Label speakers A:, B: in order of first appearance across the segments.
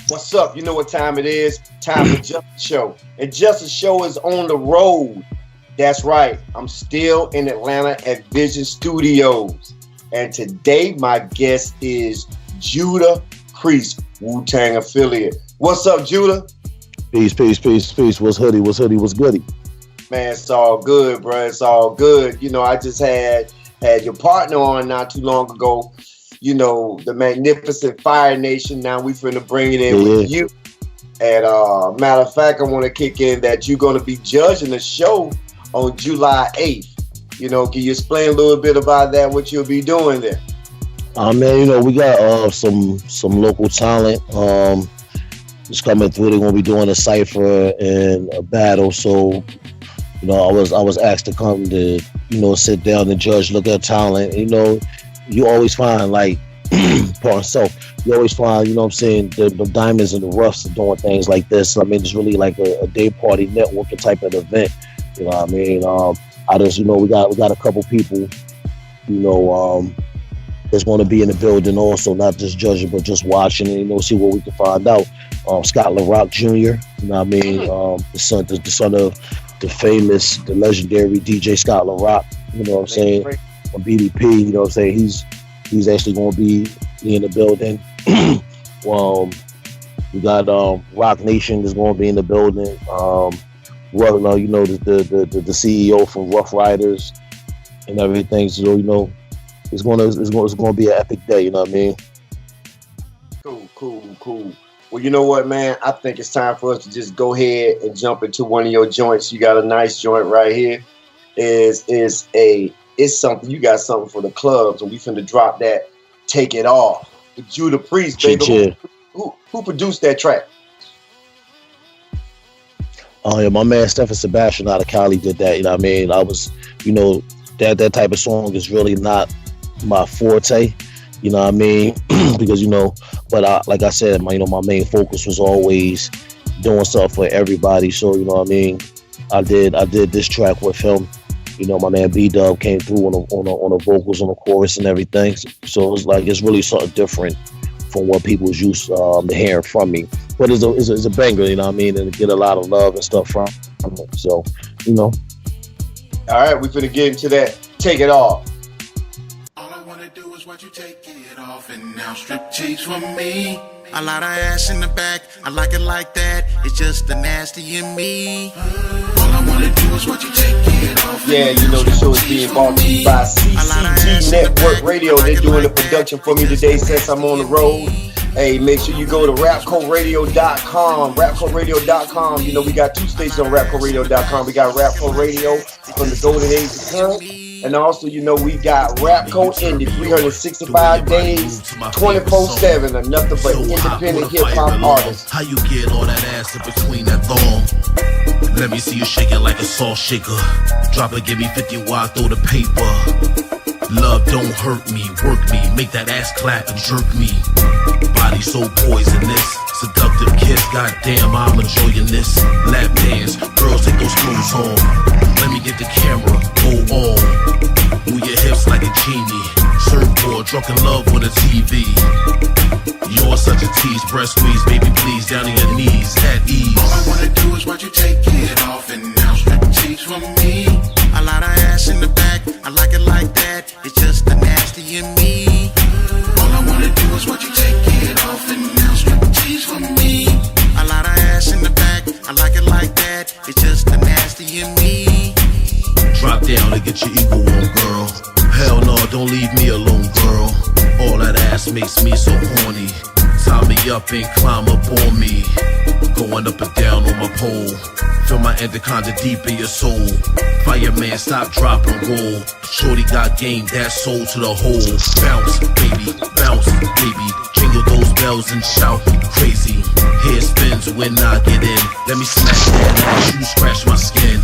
A: What's up? You know what time it is? Time for Justice Show. And Justice Show is on the road. That's right. I'm still in Atlanta at Vision Studios. And today my guest is Judah Priest, Wu-Tang affiliate. What's up, Judah?
B: Peace. What's hoodie? What's goody?
A: Man, it's all good, bro. It's all good. You know, I just had your partner on not too long ago. You know, the magnificent Fire Nation. Now we finna bring it in with you. And matter of fact, I want to kick in that you're going to be judging the show on July 8th. You know, can you explain a little bit about that, what you'll be doing there?
B: Man, you know, we got some local talent just coming through. They're going to be doing a cypher and a battle. So, you know, I was asked to come to, you know, sit down and judge, look at talent. You know, you always find, like, part self, you always find, you know what I'm saying, the diamonds and the roughs are doing things like this. I mean, it's really like a day party networking type of event. You know what I mean? I just, you know, we got a couple people, you know, that's going to be in the building also, not just judging, but just watching and, you know, see what we can find out. Scott LaRock Jr., you know what I mean? The son of the famous, the legendary DJ Scott LaRock, you know what I'm saying? On BDP, you know what I'm saying? He's actually going to be in the building. We got Rock Nation is going to be in the building. Well, you know, the CEO from Rough Riders and everything. So, you know, it's going to be an epic day. You know what I mean?
A: Cool. Well, you know what, man? I think it's time for us to just go ahead and jump into one of your joints. You got a nice joint right here. It's something, you got something for the clubs, and we finna drop that Take It Off with Judah Priest, baby. Who produced that track?
B: Oh yeah, my man Stephen Sebastian out of Cali did that. You know what I mean? I was, you know, that type of song is really not my forte. You know what I mean? Because, you know, but like I said, my main focus was always doing stuff for everybody. So, you know what I mean? I did this track with him. You know, my man B-Dub came through on the vocals, on the chorus and everything. So it's really something different from what people was used to hearing from me. But it's a banger, you know what I mean? And get a lot of love and stuff from it. So, you know.
A: All right, we finna get into that. Take It Off.
C: All I wanna do is watch you take it off and now strip tease from me. A lot of ass in the back, I like it like that. It's just the nasty in me. All I wanna do is watch you take it off.
A: Yeah, you know the show is being brought to you by CCG Network Radio. They're doing the production for me today since I'm on the road. Hey, make sure you go to rapcoradio.com. Rapcoradio.com. You know, we got two stations on rapcoradio.com. We got Rapco Radio from the golden age to current. And also, you know, we got Rapco Indie, 365 days, 24/7, and nothing but independent hip-hop artists.
C: How you get all that ass in between that thong? Let me see you shake it like a salt shaker. Drop it, give me 50 while I throw the paper. Love don't hurt me, work me, make that ass clap and jerk me. Body so poisonous, seductive kiss, goddamn I'm enjoying this. Lap dance, girls take those clothes on. Let me get the camera, go on. Move your hips like a genie. Surfboard, drunk in love with a TV. You're such a tease, breast squeeze, baby please, down on your knees, at ease. All I wanna do is watch you take it off and now strip the tease from me. A lot of ass in the back, I like it like that. It's just the nasty in me. All I wanna do is watch you take it off and now strip the tease from me. A lot of ass in the back, I like it like that. It's just the nasty in me. Drop down and get your ego on, girl. Hell no, don't leave me alone, girl. All that ass makes me so horny. Tie me up and climb up on me. Going up and down on my pole. Feel my anaconda deep in your soul. Fireman, stop, drop, and roll. Shorty got game, that soul to the hole. Bounce, baby. Jingle those bells and shout crazy. Hair spins when I get in. Let me smash that ass, you scratch my skin.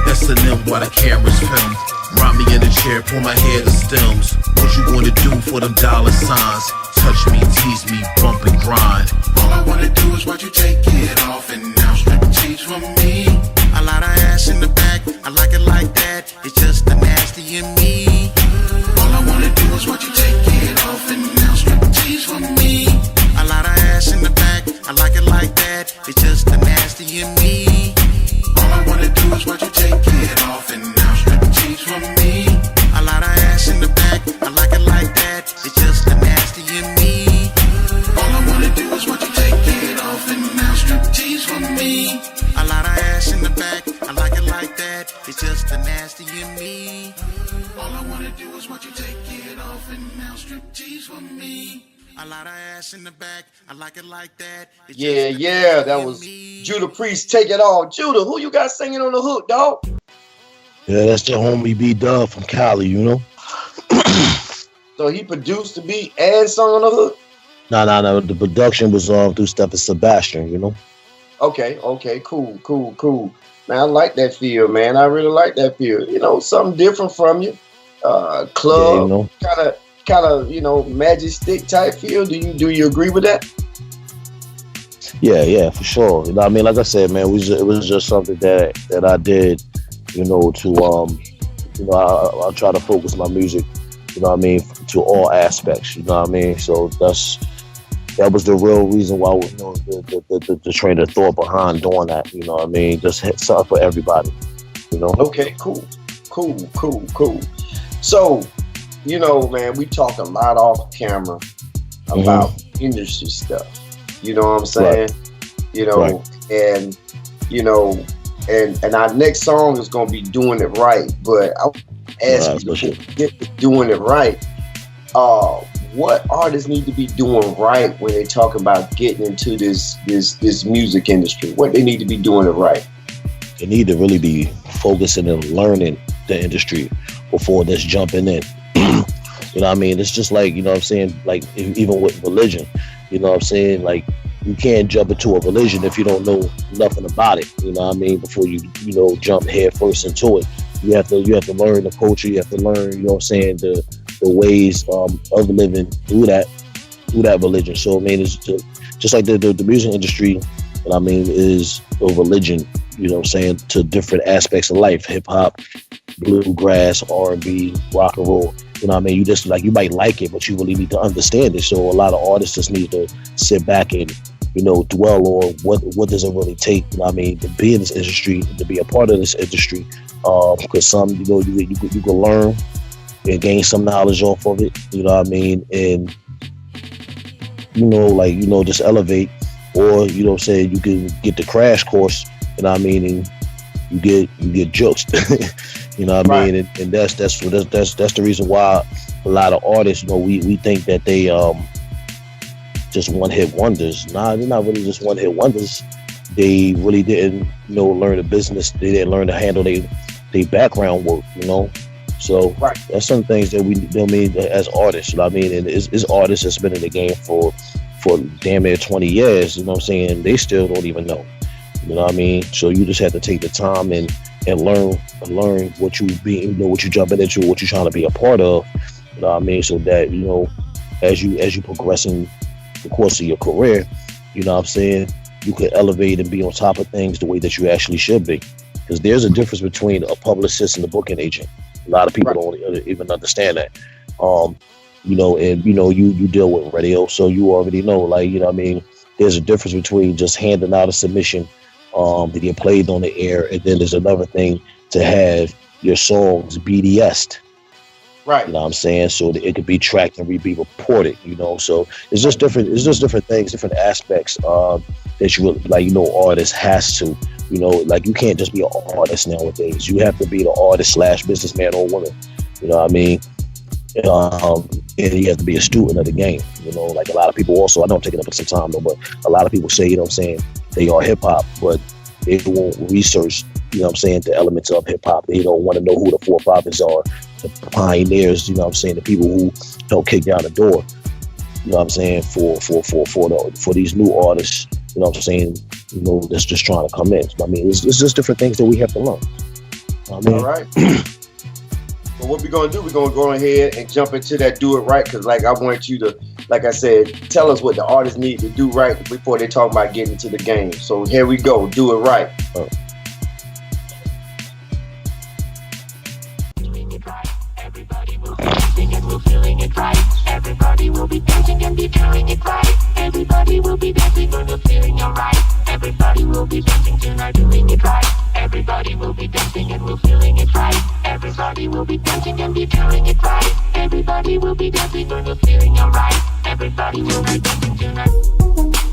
C: That's the limb while the camera's film. Rock me in the chair, pull my hair to stems. What you wanna do for them dollar signs? Touch me, tease me, bump and grind. All I wanna do is watch you take it off and now strip the tease from me. A lot of ass in the back, I like it like that. It's just the nasty in me. All I wanna do is watch you take it off and now strip the tease from me. A lot of ass in the back, I like it like that. It's just the nasty in me. All I wanna do is watch you take it off and now strip the cheeks from me. A lot of ass in the back. I like it like that. It's just the nasty in me. All I wanna do is watch you take it off and now strip the cheeks from me. A lot of ass in the back. I like it like that. It's just the nasty in me. All I wanna do is watch you take it off and now strip cheese from me. A lot of ass in the back. I like it like that. It's
A: Yeah. That was Judah Priest. Take it all. Judah, who you got singing on the hook, dog?
B: Yeah, that's the homie B Dub from Cali, you know.
A: So he produced the beat and sung on the hook?
B: No. The production was through Stephen Sebastian, you know.
A: Okay, cool. Man, I like that feel, man. I really like that feel. You know, something different from you. Club,
B: yeah, you know.
A: kind of, you know, magic stick type feel. Do you agree with that?
B: Yeah, for sure. You know, I mean, like I said, man, it was just something that I did, you know, to you know, I try to focus my music, you know what I mean, to all aspects, you know what I mean. So that was the real reason why, you know, the train of thought behind doing that, you know what I mean. Just hit something for everybody, you know.
A: Okay, cool. So, you know, man, we talk a lot off camera about industry stuff. You know what I'm saying?
B: Right.
A: You know, and you know, and our next song is gonna be Doing It Right. But I'll ask you to get to Doing It Right. What artists need to be doing right when they talk about getting into this music industry? What they need to be doing it right?
B: They need to really be focusing and learning the industry before just jumping in. You know what I mean? It's just like, you know what I'm saying, like even with religion, you know what I'm saying? Like you can't jump into a religion if you don't know nothing about it, you know what I mean, before you know, jump head first into it. You have to learn the culture, you have to learn, you know what I'm saying, the ways of living through that religion. So I mean, it's just like the music industry, you know what I mean, is a religion, you know what I'm saying, to different aspects of life: hip hop, bluegrass, R&B, rock and roll. You know what I mean? You just like, you might like it, but you really need to understand it. So a lot of artists just need to sit back and, you know, dwell on what does it really take, you know what I mean, to be in this industry, to be a part of this industry. Because some, you know, you can learn and gain some knowledge off of it, you know what I mean, and, you know, like, you know, just elevate, or, you know what I'm saying, you can get the crash course, you know what I mean, and you get jokes. You know what I mean? And that's the reason why a lot of artists, you know, we think that they just one-hit wonders. Nah, they're not really just one-hit wonders. They really didn't, you know, learn the business. They didn't learn to handle their background work, you know. So that's some things that we, you know what I mean, as artists, you know what I mean? And it's artists that's been in the game for damn near 20 years, you know what I'm saying? They still don't even know. You know what I mean? So you just have to take the time and learn what you be, you know, what you jumping into, what you're trying to be a part of. You know what I mean? So that, you know, as you progress in the course of your career, you know what I'm saying, you can elevate and be on top of things the way that you actually should be. Because there's a difference between a publicist and a booking agent. A lot of people don't even understand that. You know, and you know, you deal with radio, so you already know, like, you know what I mean, there's a difference between just handing out a submission to get played on the air, and then there's another thing to have your songs BDS'd. Right. You know what I'm saying? So that it could be tracked and be reported, you know. So it's just different things, different aspects that you, like, you know, artist has to, you know, like, you can't just be an artist nowadays. You have to be the artist / businessman or woman. You know what I mean? And you have to be a student of the game. You know, like a lot of people also, I know I'm taking up some time though, but a lot of people say, you know what I'm saying, they are hip hop, but they won't research, you know what I'm saying, the elements of hip hop. They don't want to know who the forefathers are, the pioneers, you know what I'm saying, the people who helped kick down the door, you know what I'm saying, for these new artists, you know what I'm saying, you know, that's just trying to come in. I mean, it's just different things that we have to learn. I mean, all right.
A: So what we're going to do, we're going to go ahead and jump into that Do It Right, because, like, I want you to, like I said, tell us what the artists need to do right before they talk about getting into the game. So here we go. Do it right.
D: Doing it right. Everybody will be dancing and we're feeling it right. Everybody will be dancing and be doing it right. Everybody will be dancing and we're feeling be dancing tonight, doing it right. Everybody will be dancing and we're feeling it right. Everybody will be dancing and be doing it right. Everybody will be dancing and we're feeling alright. Everybody will be dancing tonight.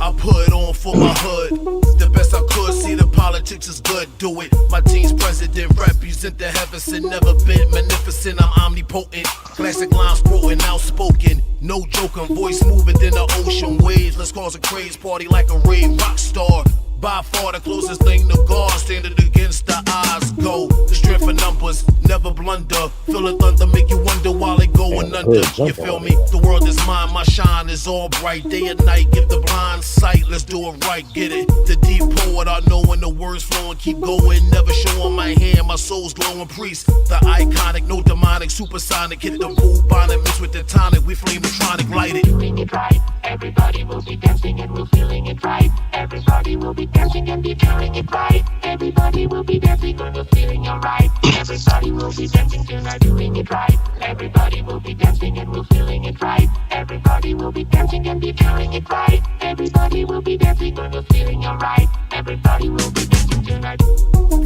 C: I put on for my hood the best I could. See the politics is good, do it. My team's president represent the heavens and never been magnificent. I'm omnipotent, classic lines quoting, outspoken. No joking, voice moving in the ocean waves. Let's cause a craze party like a rave rock star. By far the closest thing to God, standing against the odds. Go, the strength of numbers, never blunder. Feel the thunder, make you wonder while they going under. You feel me? The world is mine, my shine is all bright. Day and night, give the blind sight. Let's do it right, get it. The deep poet, I know when the words flowing, keep going. Never showing my hand, my soul's glowing. Priest, the iconic, no demonic, supersonic. Hit the bubonic, mixed with the tonic. We flame-tronic, light it.
D: Doing it right. Everybody will be dancing and we're feeling it right. Everybody will be dancing and be doing it right. Everybody will be dancing and we're feeling alright. Everybody will be dancing tonight, doing it right. Everybody will be dancing and we're feeling it right. Everybody will be dancing and be doing it right. Everybody will be dancing and we're feeling alright. Everybody will be dancing tonight.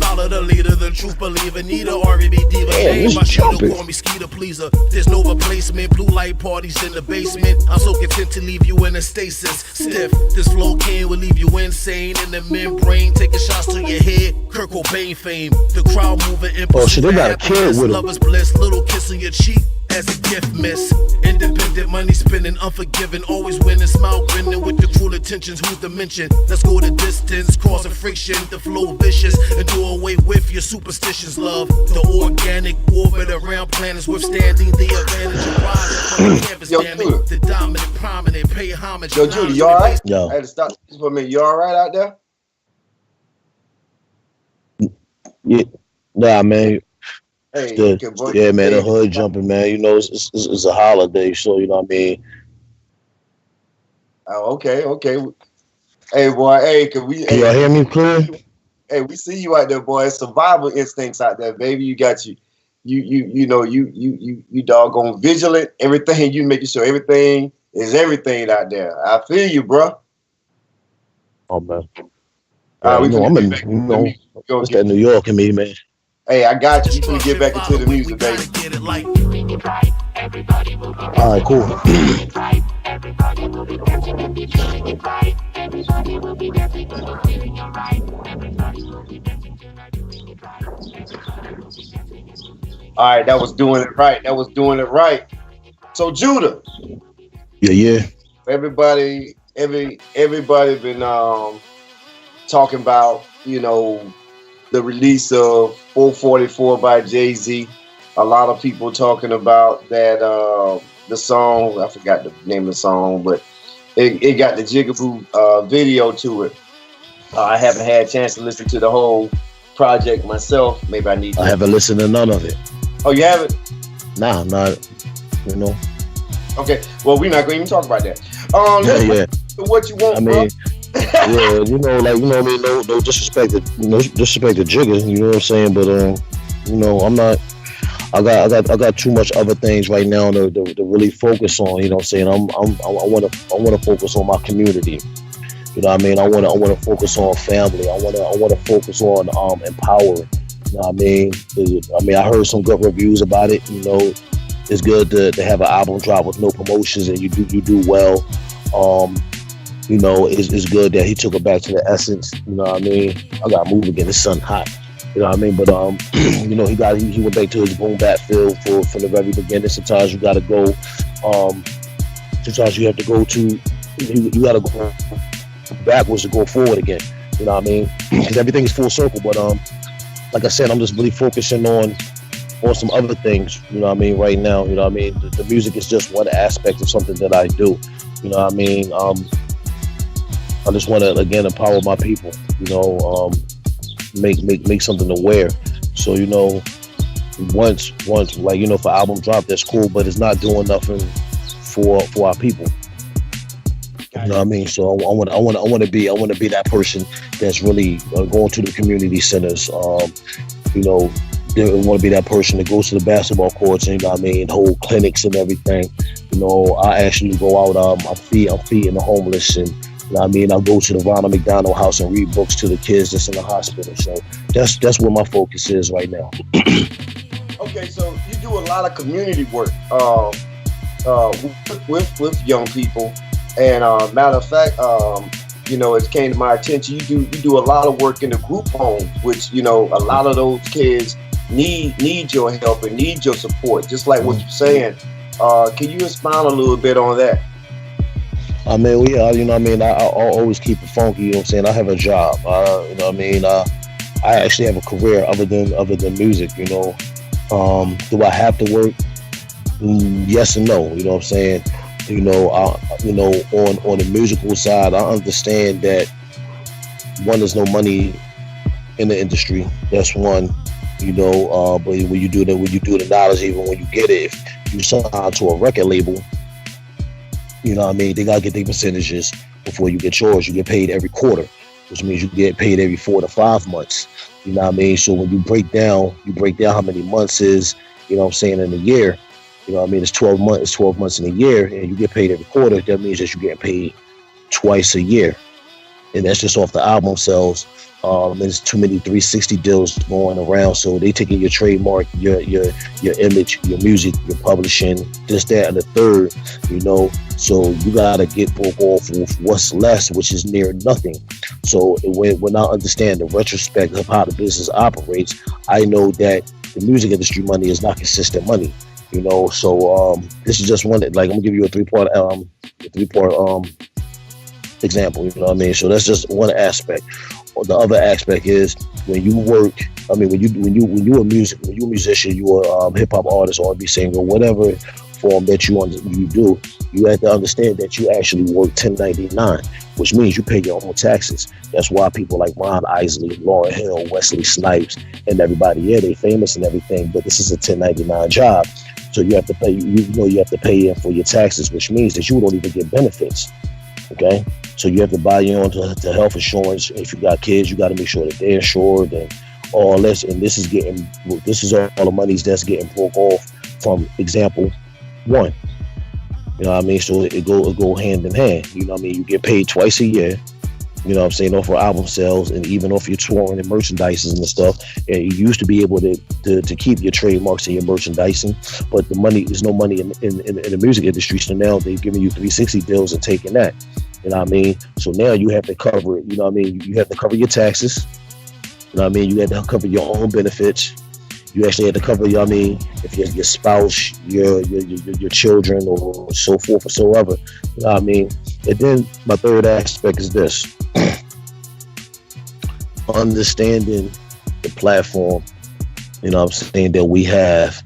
C: Follow the leader, the truth believer, need a R&B diva. Name my shooter, call me Skeeter Pleaser. There's no replacement, blue light parties in the basement. I'm so content to leave you in a stasis. Stiff, this flow can will leave you insane. In the membrane, taking shots to your head. Kurt Cobain fame, the crowd moving in
B: Oh, shit, they got a kid with him.
C: Lover's bliss, little kiss on your cheek as a gift miss. Independent, money spending, unforgiving, always winning, smile grinning with the cruel intentions. Who's the mention? Let's go the distance, causing friction, the flow vicious, and do away with your superstitions. Love the organic orbit around planets, withstanding the advantage of rising from the canvas.
A: Yo,
C: Damn it, the dominant, prominent, pay homage.
A: Yo, Judy, you alright?
B: Yo.
A: I had to stop for a minute. You alright out there?
B: Yeah, nah, man.
A: Hey,
B: Good.
A: okay, boy.
B: Yeah, man,
A: Hey,
B: the hood jumping, man. You know, it's a holiday, so you know what I mean.
A: Oh, okay. Hey, boy. Hey, can we?
B: Can y'all hear me clear?
A: Hey, we see you out there, boy. Survival instincts out there, baby. You got you doggone vigilant. Everything you making sure everything is everything out there. I feel you, bro.
B: Oh man.
A: We
B: I'm
A: finna
B: in,
A: get back
B: you
A: into the
B: know,
A: music. Go
B: what's
A: get-
B: that New York in me, man.
A: Hey, I got you. We finna get back into the music, baby.
D: Doing it right. Everybody will be dancing.
B: All right, cool.
D: Doing it right. Everybody will be dancing and be doing it right. Everybody will be dancing and we're feeling alright. Everybody will be dancing tonight, doing it right. Everybody will be dancing and we're feeling
A: All right, that was doing it right. That was doing it right. So Judah,
B: Yeah.
A: everybody been talking about, you know, the release of 444 by Jay-Z. A lot of people talking about that the song, I forgot the name of the song, but it got the Jigaboo video to it. I haven't had a chance to listen to the whole project myself. Maybe I need to.
B: I haven't listened to none of it.
A: Oh, you haven't?
B: Nah, I'm not. You know.
A: Okay. Well, we're not going to even talk about that.
B: Yeah.
A: What you want,
B: I
A: bro?
B: mean, yeah, you know, like, you know what I mean. No disrespect to Jigga. You know what I'm saying? But you know, I'm not. I got too much other things right now to really focus on. You know what I'm saying? I want to focus on my community. You know what I mean? I want to focus on family. I want to focus on empowering. You know what I mean? I heard some good reviews about it. You know, it's good to have an album drop with no promotions and you do well. You know, it's good that he took it back to the essence. You know what I mean? I got to move again. The sun hot. You know what I mean? But you know, he went back to his boom bap feel from the very beginning. Sometimes you gotta go. Sometimes you have to go to. You gotta go backwards to go forward again. You know what I mean? Because everything is full circle. But like I said, I'm just really focusing on some other things. You know what I mean? Right now, you know what I mean? The music is just one aspect of something that I do. You know what I mean? I just want to again empower my people. You know. Make something to wear. So, you know, once like, you know, for album drop, that's cool, but it's not doing nothing for our people. You know what I mean? So I want to be that person that's really going to the community centers. You know, I want to be that person that goes to the basketball courts and, you know what I mean, hold clinics and everything. You know, I actually go out. I'm feeding the homeless and You know what I mean? I'll go to the Ronald McDonald House and read books to the kids that's in the hospital. So that's where my focus is right now.
A: Okay, so you do a lot of community work with young people, and matter of fact, it came to my attention. You do a lot of work in the group homes, which a lot of those kids need your help and need your support, just like what you're saying. Can you expound a little bit on that?
B: I mean, I always keep it funky. You know what I'm saying? I have a job. I actually have a career other than music. Do I have to work? Yes and no. You know what I'm saying? On the musical side, I understand that one, there's no money in the industry. That's one. But when you do the knowledge, even when you get it, if you sign to a record label, they gotta get their percentages before you get yours. You get paid every quarter, which means you get paid every 4 to 5 months. You know what I mean? So when you break down how many months is, in a year. It's 12 months. It's 12 months in a year, and you get paid every quarter. That means that you're getting paid twice a year, and that's just off the album sales. There's too many 360 deals going around, so they taking your trademark, your image, your music, your publishing, this, that, and the third. So you gotta get broke off with what's less, which is near nothing. So when I understand the retrospect of how the business operates, I know that the music industry money is not consistent money. So this is just one. Like, I'm gonna give you a three-part example. You know what I mean? So that's just one aspect. The other aspect is when you work. I mean, when you're a musician, you're a hip hop artist, R&B singer, whatever form that you do. You have to understand that you actually work 1099, which means you pay your own taxes. That's why people like Ron Isley, Lauryn Hill, Wesley Snipes, and everybody, they famous and everything, but this is a 1099 job. So you have to pay. You have to pay in for your taxes, which means that you don't even get benefits. Okay, so you have to buy your own to health insurance. If you got kids, you got to make sure that they're insured and all this. And this is all the monies that's getting broke off from example one. You know what I mean? So it go hand in hand. You know what I mean? You get paid twice a year. You know what I'm saying? Off for album sales and even off your touring and merchandising and stuff. And you used to be able to keep your trademarks and your merchandising, but there's no money in the music industry. So now they've given you 360 deals and taking that. You know what I mean? So now you have to cover it. You know what I mean? You have to cover your taxes. You know what I mean? You have to cover your own benefits. You actually have to cover, if your spouse, your children, or so forth or so ever. You know what I mean? And then my third aspect is this. Understanding the platform, that we have.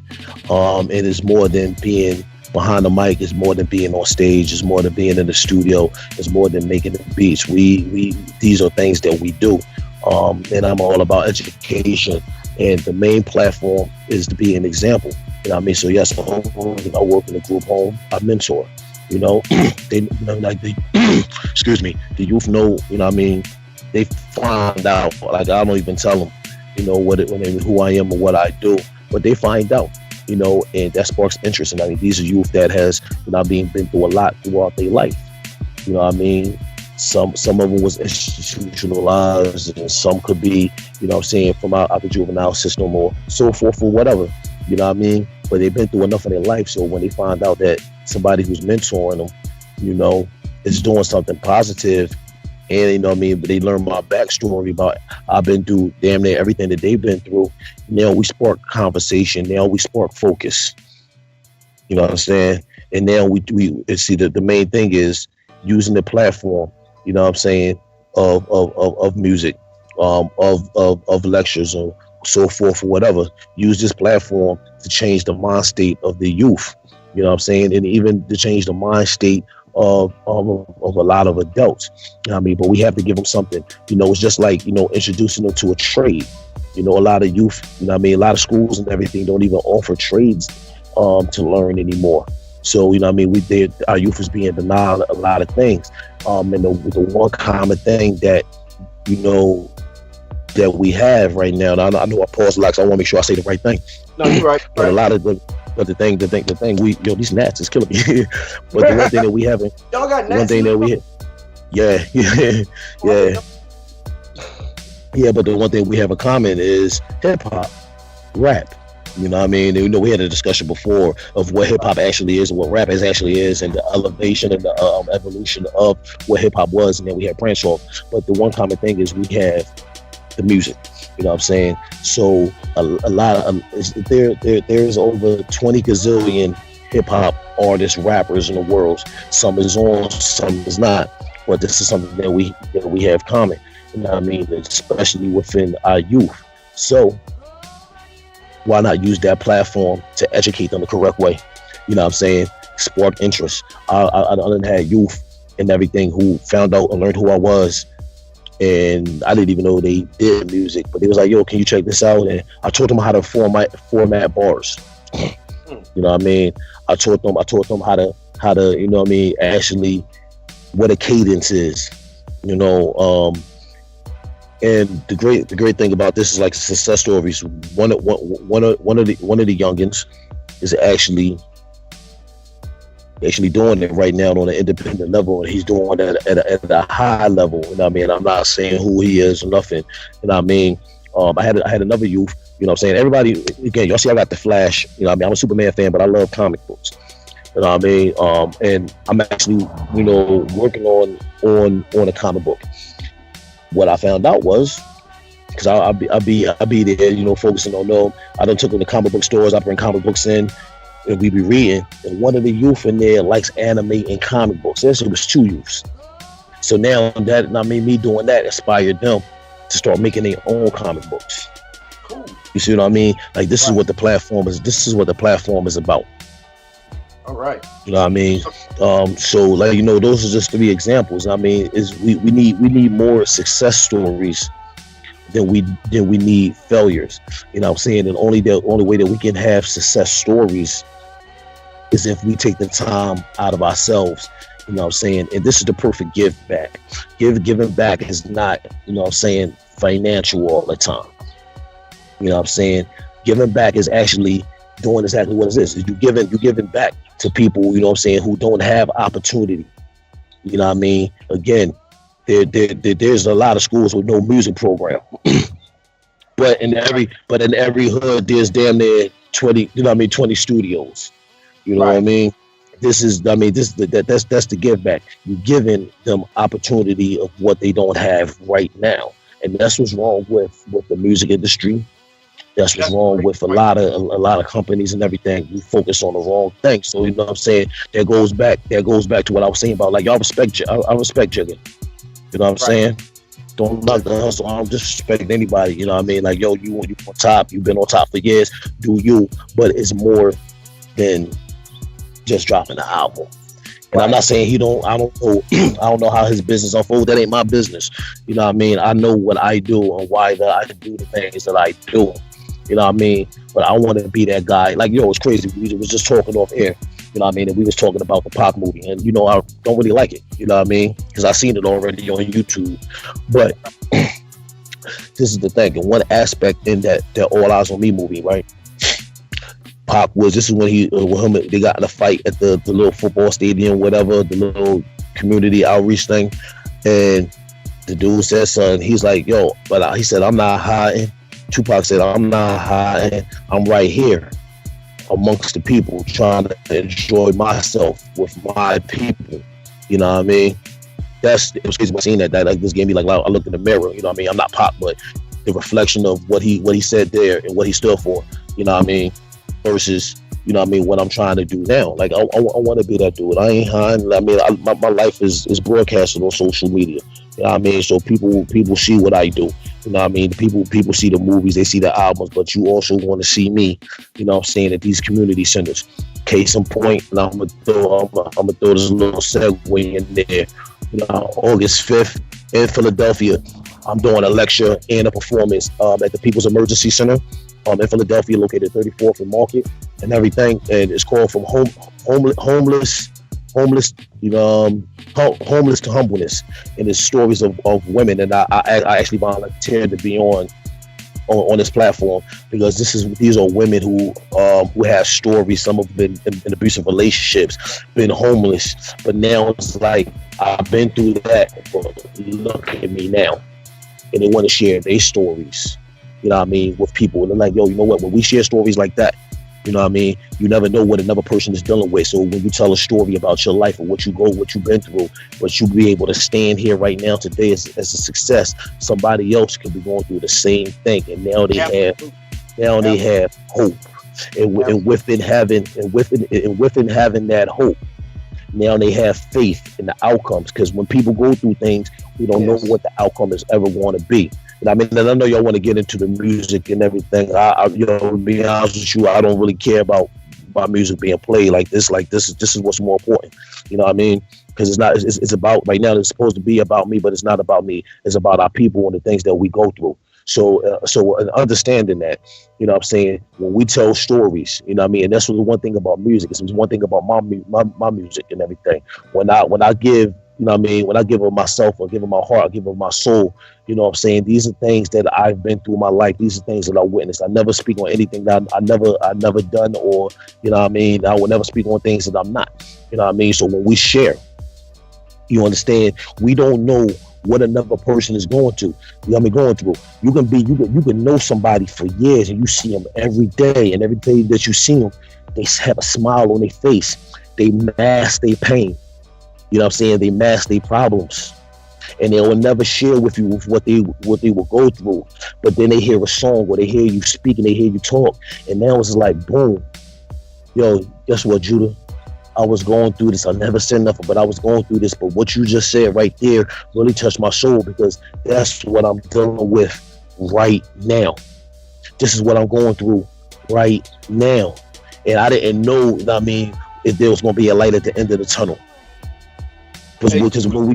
B: It is more than being behind the mic, it's more than being on stage, it's more than being in the studio, it's more than making the beats. These are things that we do. And I'm all about education. And the main platform is to be an example. You know what I mean? So yes, I work in a group home. I mentor. Excuse me. The youth know. You know what I mean? They find out. Like, I don't even tell them, who I am or what I do, but they find out. And that sparks interest. And I mean, these are youth that has, been through a lot throughout their life. You know what I mean? Some of them was institutionalized, and some could be, from out the juvenile system or so forth or whatever. You know what I mean? But they've been through enough in their life, so when they find out that somebody who's mentoring them, is doing something positive, and but they learn my backstory about I've been through damn near everything that they've been through. Now we spark conversation. Now we spark focus. You know what I'm saying? And now we see that the main thing is using the platform. You know what I'm saying, of music, of lectures or so forth or whatever. Use this platform to change the mind state of the youth. You know what I'm saying, and even to change the mind state of a lot of adults. You know what I mean, but we have to give them something. It's just like introducing them to a trade. A lot of youth. You know what I mean, a lot of schools and everything don't even offer trades to learn anymore. So, our youth is being denied a lot of things. And the one common thing that, that we have right now, and I know I paused a lot, so I want to make sure I say the right thing.
A: No, you're right.
B: But a lot of the thing, these gnats is killing me. But the one thing that we haven't,
A: y'all got gnats.
B: One thing that we have. Yeah, yeah, yeah, yeah. But the one thing we have in common is hip hop, rap. You know what I mean? You know, we had a discussion before of what hip hop actually is and what rap actually is, and the elevation and the evolution of what hip hop was, and then we had branch off. But the one common thing is we have the music. You know what I'm saying? So a lot of there's over 20 gazillion hip hop artists, rappers in the world. Some is on, some is not. But this is something that we have common. You know what I mean? Especially within our youth. So why not use that platform to educate them the correct way? You know what I'm saying? Spark interest. I done had youth and everything who found out and learned who I was, and I didn't even know they did music, but they was like, yo, can you check this out? And I taught them how to format bars. You know what I mean? I taught them how to, you know what I mean, actually what a cadence is, you know. And the great thing about this is like success stories. One of the youngins is actually doing it right now on an independent level, and he's doing it at a high level. You know what I mean? I'm not saying who he is or nothing. You know what I mean? I had another youth. You know what I'm saying? Everybody, again, y'all see I got the Flash. You know what I mean? I'm a Superman fan, but I love comic books. You know what I mean? And I'm actually, you know, working on a comic book. What I found out was, because I'll be there, you know, focusing on them. I done took them to comic book stores. I bring comic books in, and we be reading. And one of the youth in there likes anime and comic books. It was 2 youths. So now that, I mean, me doing that inspired them to start making their own comic books.
A: Cool.
B: You see what I mean? Like this is what the platform is. This is what the platform is about.
A: All right.
B: You know what I mean? So like, you know, those are just 3 examples. I mean, is we need more success stories than we need failures. You know what I'm saying? And the only way that we can have success stories is if we take the time out of ourselves. You know what I'm saying? And this is the perfect give back. Giving back is not, you know what I'm saying, financial all the time. You know what I'm saying? Giving back is actually doing exactly what it is. You're giving back to people, you know what I'm saying, who don't have opportunity. You know what I mean? Again, there's a lot of schools with no music program. but in every hood there's damn near 20, you know what I mean, 20 studios. You know what I mean? That's the give back. You're giving them opportunity of what they don't have right now. And that's what's wrong with the music industry. That's what's wrong with a lot of companies and everything. We focus on the wrong thing. So you know what I'm saying? That goes back to what I was saying about, like, y'all respect. I respect jigging. You know what I'm saying? Don't knock the hustle. I don't disrespect anybody. You know what I mean? Like, yo, you on top. You've been on top for years. Do you? But it's more than just dropping the album. And I'm not saying I don't know how his business unfolds. That ain't my business. You know what I mean? I know what I do and why I do the things that I do. You know what I mean? But I want to be that guy. Like, yo, it's crazy. We was just talking off air. You know what I mean? And we was talking about the Pac movie. And, you know, I don't really like it. You know what I mean? Because I seen it already on YouTube. But this is the thing. And one aspect in that All Eyes on Me movie, right? Pac was, this is when they got in a fight at the little football stadium, whatever, the little community outreach thing. And the dude said something. He's like, yo, but he said, I'm not hiding. Tupac said, I'm not hiding. I'm right here amongst the people trying to enjoy myself with my people. You know what I mean? It was crazy seeing that. That like, this gave me, like, I looked in the mirror. You know what I mean? I'm not Pac, but the reflection of what he said there and what he stood for. You know what I mean? Versus, you know what I mean, what I'm trying to do now. Like, I want to be that dude. I ain't hiding. I mean, my life is broadcasted on social media. You know what I mean? So people see what I do. You know what I mean? People see the movies, they see the albums, but you also want to see me, you know what I'm saying, at these community centers. Case in point, and I'm gonna throw this little segue in there. You know, August 5th in Philadelphia, I'm doing a lecture and a performance at the People's Emergency Center in Philadelphia, located 34th and Market and everything. And it's called From Homeless, you know, homeless to humbleness. And it's stories of women. And I actually volunteered to be on on this platform, because these are women who have stories. Some have been in abusive relationships, been homeless, but now it's like, I've been through that, but look at me now. And they want to share their stories, you know what I mean, with people. And they're like, yo, you know what, when we share stories like that, you know what I mean, you never know what another person is dealing with. So when you tell a story about your life or what you've been through, but you be able to stand here right now today as a success, somebody else could be going through the same thing, and now they have hope. And within having that hope, now they have faith in the outcomes. Because when people go through things, we don't know what the outcome is ever going to be. And I mean, and I know y'all want to get into the music and everything. I to be honest with you, I don't really care about my music being played like this. This is what's more important. You know what I mean? Because it's about, right now, it's supposed to be about me, but it's not about me. It's about our people and the things that we go through. So understanding that, you know what I'm saying, when we tell stories, you know what I mean, and that's the one thing about music. It's one thing about my music and everything. When I give, you know what I mean, when I give of myself, or give of my heart, I give of my soul, you know what I'm saying, these are things that I've been through in my life. These are things that I witnessed. I never speak on anything that I never done, or, you know what I mean, I will never speak on things that I'm not, you know what I mean. So when we share, you understand, we don't know what another person is going through. You know what I mean, going through. You can know somebody for years, and you see them every day, and every day that you see them, they have a smile on their face. They mask their pain. You know what I'm saying? They mask their problems, and they will never share with you what they will go through. But then they hear a song, or they hear you speak, and they hear you talk, and now it's like, boom, yo, guess what, Judah? I was going through this. I never said nothing, but I was going through this. But what you just said right there really touched my soul, because that's what I'm dealing with right now. This is what I'm going through right now. And I didn't know, I mean, if there was going to be a light at the end of the tunnel. Because when we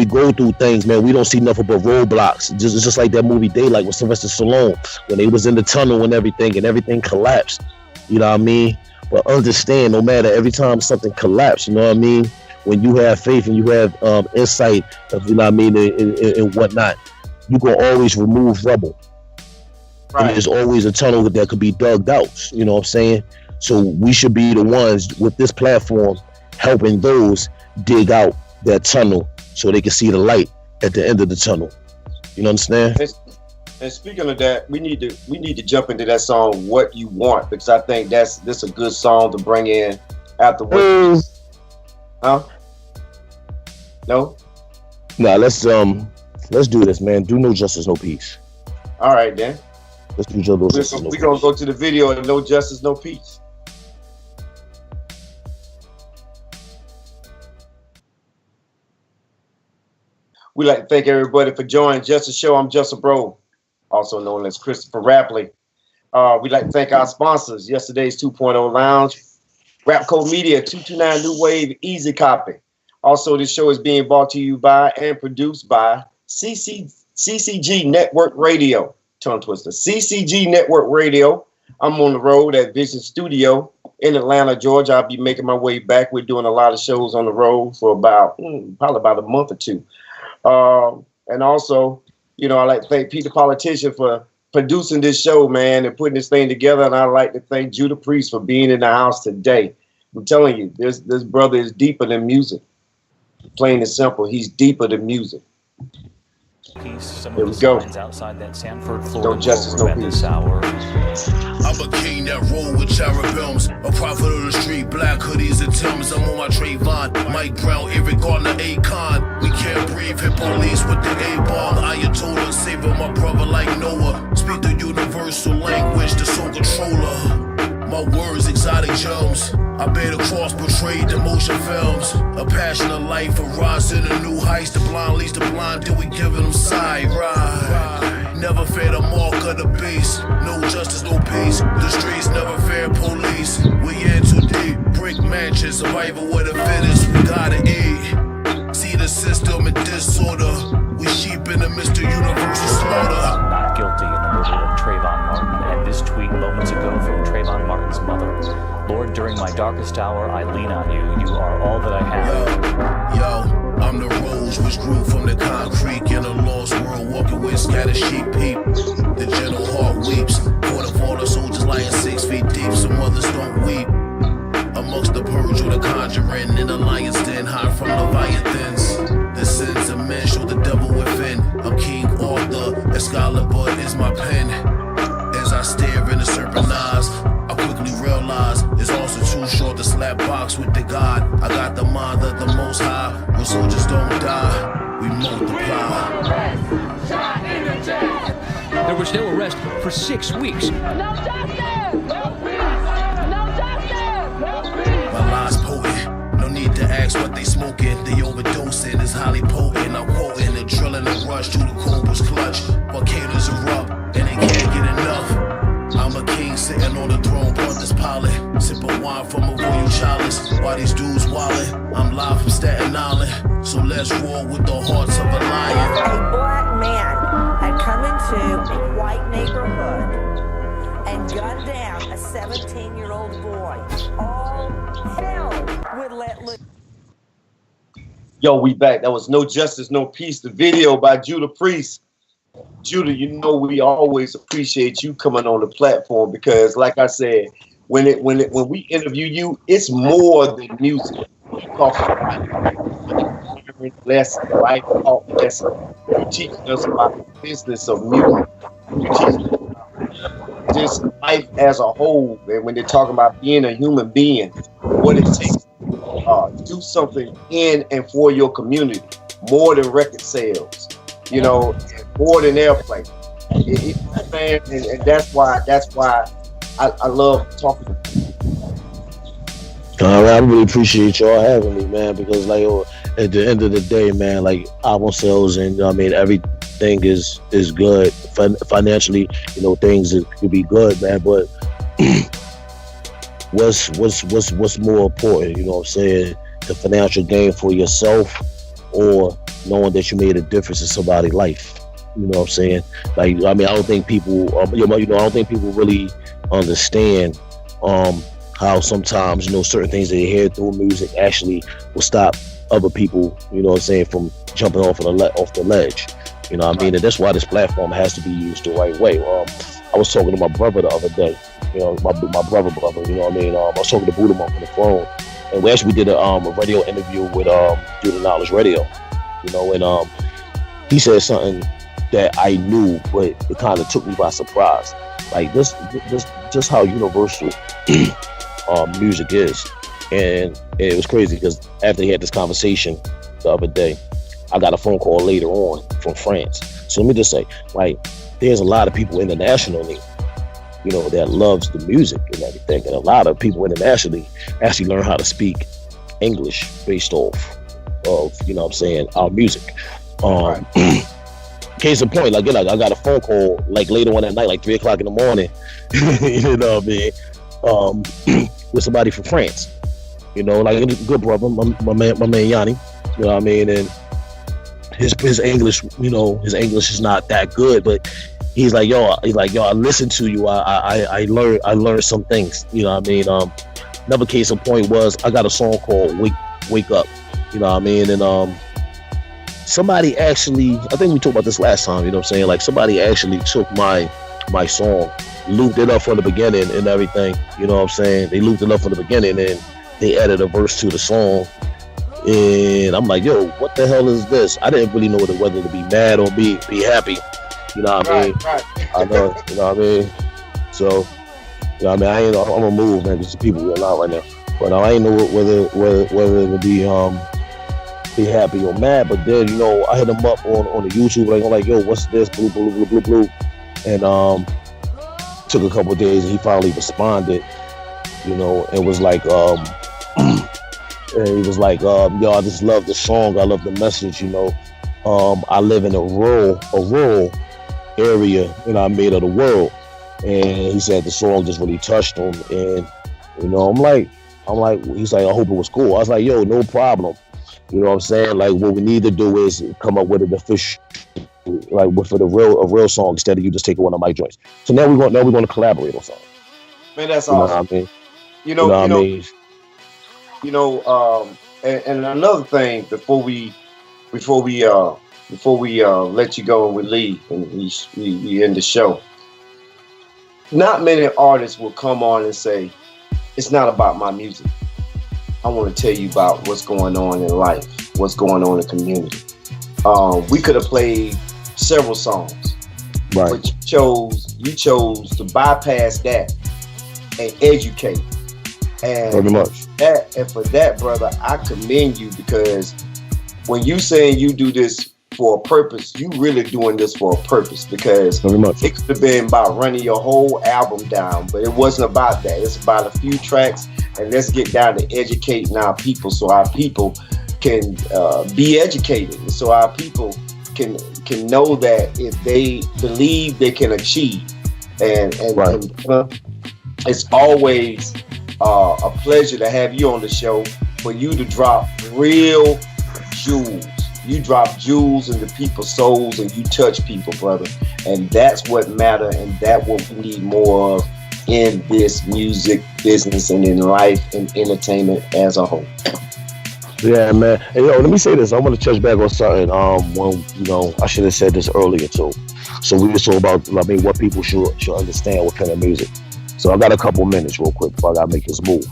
B: go through things, man, we don't see nothing but roadblocks. It's just like that movie Daylight with Sylvester Stallone, when they was in the tunnel and everything collapsed. You know what I mean? But understand, no matter, every time something collapses, you know what I mean? When you have faith and you have insight of, you know what I mean, and whatnot, you can always remove rubble. Right. And there's always a tunnel that could be dug out, you know what I'm saying? So we should be the ones with this platform helping those dig out that tunnel so they can see the light at the end of the tunnel. You understand?
A: And speaking of that, we need to jump into that song "What You Want," because I think this a good song to bring in afterwards. Huh? No?
B: Nah, let's do this, man. Do No Justice, No Peace.
A: All right, then.
B: Let's do No Justice, No Peace.
A: We're gonna go to the video and No Justice, No Peace. We'd like to thank everybody for joining Justice Show. I'm Justin Bro, also known as Christopher Rapley. We'd like to thank our sponsors, Yesterday's 2.0 Lounge, Rapco Media, 229 New Wave, Easy Copy. Also, this show is being brought to you by and produced by CCG Network Radio. Tongue twister. CCG Network Radio. I'm on the road at Vision Studio in Atlanta, Georgia. I'll be making my way back. We're doing a lot of shows on the road for probably about a month or two. And also, you know, I'd like to thank Pete the Politician for producing this show, man, and putting this thing together. And I'd like to thank Judah Priest for being in the house today. I'm telling you, this brother is deeper than music. Plain and simple, he's deeper than music. Here we go.
E: Outside that Sanford, Florida,
A: No Justice, No Peace.
C: I'm a king that roll with cherubims, a prophet of the street, black hoodies and Timbs. I'm on my Trayvon, Mike Brown, Eric Gardner, Akon. We can't breathe, hit police with the A-bomb. Ayatollah, saving my brother like Noah. Speak the universal language, the soul controller. My words, exotic gems. I bear the cross, portrayed the motion films. A passionate life, a rise in the new heights. The blind leads the blind, till we giving them side ride. Never fear the mark of the beast. No justice, no peace. The streets never fear police. We in too deep. Brick mansion, survival with the fittest. We gotta eat. See the system in disorder. We sheep in the midst of universal slaughter.
E: Not guilty in the murder of Trayvon Martin. And this tweet moments ago from Trayvon Martin's mother. Lord, during my darkest hour, I lean on you. You are all that I have.
C: Yo, I'm the rose which grew from the concrete in a lost world, walking with scattered sheep peep. The man, show the devil within. I'm King Arthur, Excalibur is my pen. As I stare in the serpent eyes, I quickly realize it's also too short to slap box with the God. I got the mind of the Most High. When soldiers don't die, we multiply.
F: There was no arrest for 6 weeks.
D: No justice! No peace! No justice! No peace!
C: My lies potent, no need to ask what they smoking. They overdosing is highly potent. I'm quoting the drilling and rush to the cobra's clutch. Volcanoes erupt and they can't get enough. I'm a king sitting on the throne, Pontius Pilate. Sipping wine from a royal chalice. While these dudes wildin', I'm live from Staten Island. So let's roar with the hearts of a lion.
G: A black man had come into a white neighborhood and gunned down a 17-year-old boy. All hell would let loose.
A: Yo, we back. That was No Justice, No Peace, the video by Judah Priest. Judah, you know we always appreciate you coming on the platform because, like I said, when we interview you, it's more than music. You talk about lessons, life talk lessons. You teaching us about the business of music. You teaching us about just life as a whole. And when they're talking about being a human being, what it takes to do something in and for your community, more than record sales. You know, more than airplay. Man, and that's why I love talking to people.
B: All right, I really appreciate y'all having me, man, because like at the end of the day, man, like album sales and I mean everything is good financially. You know, things could be good, man, but what's more important? You know what I'm saying? The financial gain for yourself, or knowing that you made a difference in somebody's life. You know what I'm saying? Like, I mean, I don't think people, I don't think people really understand how sometimes, you know, certain things they hear through music actually will stop other people, you know what I'm saying, from jumping off the ledge. You know what I mean? And that's why this platform has to be used the right way. I was talking to my brother the other day, you know, my brother, you know what I mean? I was talking to Buddha Monk on the phone, and we actually did a radio interview with Do the Knowledge Radio. You know, and he said something that I knew, but it kind of took me by surprise. Like this just how universal music is, and it was crazy because after he had this conversation the other day, I got a phone call later on from France. So let me just say, like, there's a lot of people internationally, you know, that loves the music and everything, and a lot of people internationally actually learn how to speak English based off of, you know what I'm saying, our music. Case in point, like I got a phone call like later on at night, like 3 o'clock in the morning, you know what I mean, with somebody from France, you know, like a good brother, my man Yanni, you know what I mean, and his English, you know, his English is not that good, but he's like, yo, I listened to you, I learned some things, you know what I mean. Another case in point was I got a song called Wake Up. You know what I mean? And somebody actually, I think we talked about this last time, you know what I'm saying? Like somebody actually took my song, looped it up from the beginning and everything, you know what I'm saying? They looped it up from the beginning and they added a verse to the song. And I'm like, yo, what the hell is this? I didn't really know whether to be mad or be happy. You know what I mean?
A: Right.
B: I know, you know what I mean? So, you know what I mean? I'm gonna move, man, because the people are out right now. But I ain't know whether to be happy or mad. But then, you know, I hit him up on the YouTube, like, I'm like, yo, what's this? Blue. And took a couple of days and he finally responded, you know, and was like, and he was like, yo, I just love the song, I love the message, you know. I live in a rural area, you know, I made of the world. And he said the song just really touched him. And, you know, I'm like, he's like, I hope it was cool. I was like, yo, no problem. You know what I'm saying? Like, what we need to do is come up with an official, like, for a real song instead of you just taking one of my joints. So now we're going to collaborate on something.
A: Man, that's
B: awesome.
A: Know what I mean? You know, and another thing before we let you go and we leave and we end the show. Not many artists will come on and say, it's not about my music. I want to tell you about what's going on in life, what's going on in the community. we could have played several songs,
B: Right.
A: but you chose to bypass that and educate. And
B: Very much.
A: for that, brother, I commend you, because when you saying you do this for a purpose, you really doing this for a purpose, because
B: Very much.
A: it could have been about running your whole album down, but it wasn't about that. It's about a few tracks, and let's get down to educating our people so our people can be educated, so our people can know that if they believe, they can achieve. And it's always a pleasure to have you on the show, for you to drop real jewels. You drop jewels into people's souls, and you touch people, brother. And that's what matter, and that's what we need more of in this music business and in life and entertainment as a whole.
B: Yeah, man. Hey, yo, let me say this. I want to touch back on something. When I should have said this earlier too. So we were talking about, what people should understand what kind of music. So I got a couple minutes real quick before I gotta make this move.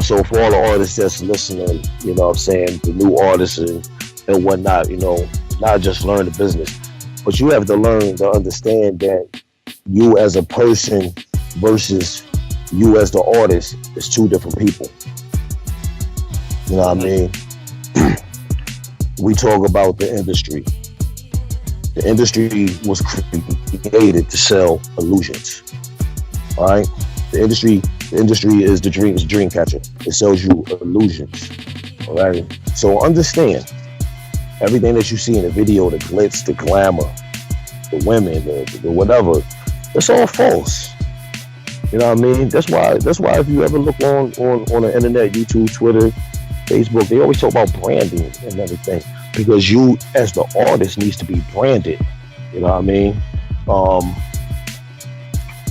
B: So for all the artists that's listening, you know what I'm saying, the new artists and whatnot, not just learn the business, but you have to learn to understand that you as a person versus you as the artist is two different people. You know what I mean? We talk about the industry. The industry was created to sell illusions. All right? The industry is the dream catcher. It sells you illusions. All right? So understand, everything that you see in the video, the glitz, the glamour, the women, the whatever, it's all false. You know what I mean? That's why if you ever look on the internet, YouTube, Twitter, Facebook, they always talk about branding and everything, because you as the artist needs to be branded. You know what I mean?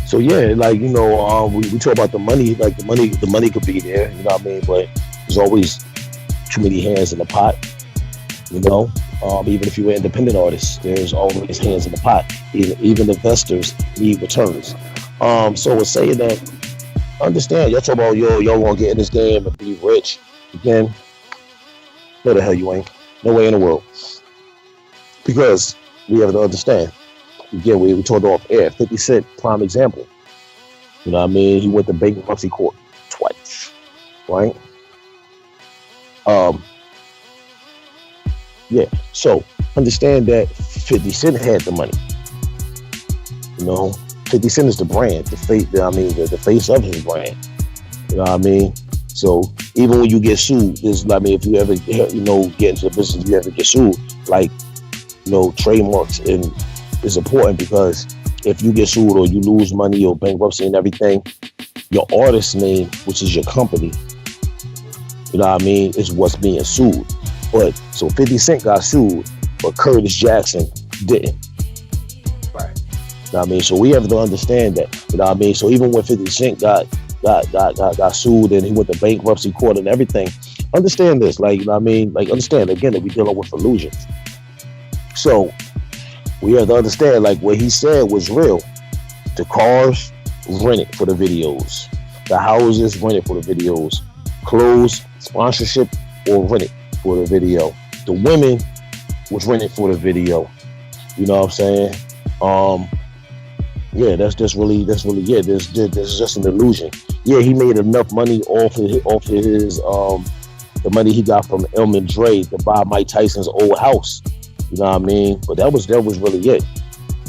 B: So yeah, we talk about the money, the money could be there, you know what I mean? But there's always too many hands in the pot, even if you're an independent artist, there's always hands in the pot. Even investors need returns. So it's saying that, understand, y'all talk about, y'all gonna get in this game and be rich. Again, no the hell you ain't. No way in the world. Because we have to understand. Again, we talked off air. 50 Cent, prime example. You know what I mean? He went to bankruptcy court twice. Right? Yeah. So understand that 50 Cent had the money. 50 Cent is the brand, the face of his brand. You know what I mean? So even when you get sued, if you ever get into the business, you ever get sued, trademarks and is important, because if you get sued or you lose money or bankruptcy and everything, your artist name, which is your company, you know what I mean, is what's being sued. But so 50 Cent got sued, but Curtis Jackson didn't.
A: Right.
B: You know what I mean? So we have to understand that. You know what I mean? So even when 50 Cent got sued and he went to bankruptcy court and everything, understand this, understand again that we're dealing with illusions. So we have to understand, what he said was real. The cars, rented for the videos. The houses, rented for the videos. Clothes, sponsorship, or rented for the video. The women was rented for the video. You know what I'm saying? Yeah, that's really it. This is just an illusion. Yeah, he made enough money off of his the money he got from Elm and Dre to buy Mike Tyson's old house. You know what I mean? But that was really it.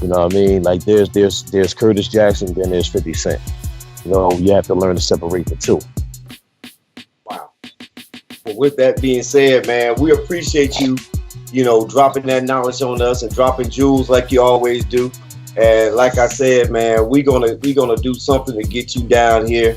B: You know what I mean? There's Curtis Jackson, then there's 50 Cent. You have to learn to separate the two.
A: Wow. Well, with that being said, man, we appreciate you, dropping that knowledge on us and dropping jewels like you always do. And like I said, man, we're gonna do something to get you down here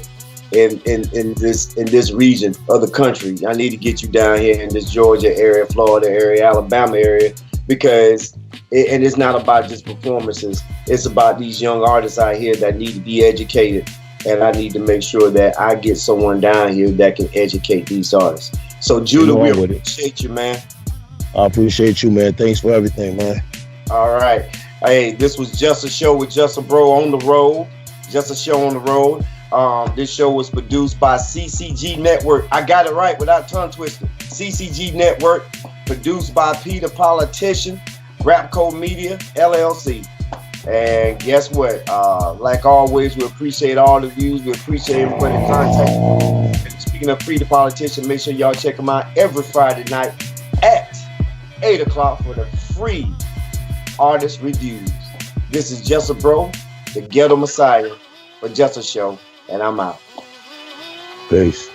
A: in this region of the country. I need to get you down here in this Georgia area, Florida area, Alabama area, because it's not about just performances. It's about these young artists out here that need to be educated, and I need to make sure that I get someone down here that can educate these artists. So Judah, we appreciate you, man.
B: I appreciate you, man. Thanks for everything, man.
A: All right. Hey, this was Just a Show with Just a Bro on the road. Just a Show on the road. This show was produced by CCG Network. I got it right without tongue twisting. CCG Network. produced by Peter Politician, Rapco Media, LLC. And guess what? Like always, we appreciate all the views. We appreciate everybody in contact. Speaking of Peter Politician, make sure y'all check him out every Friday night at 8 o'clock for the free artist reviews. This is Just a Bro, the Ghetto Messiah for Just a Show, and I'm out.
B: Peace.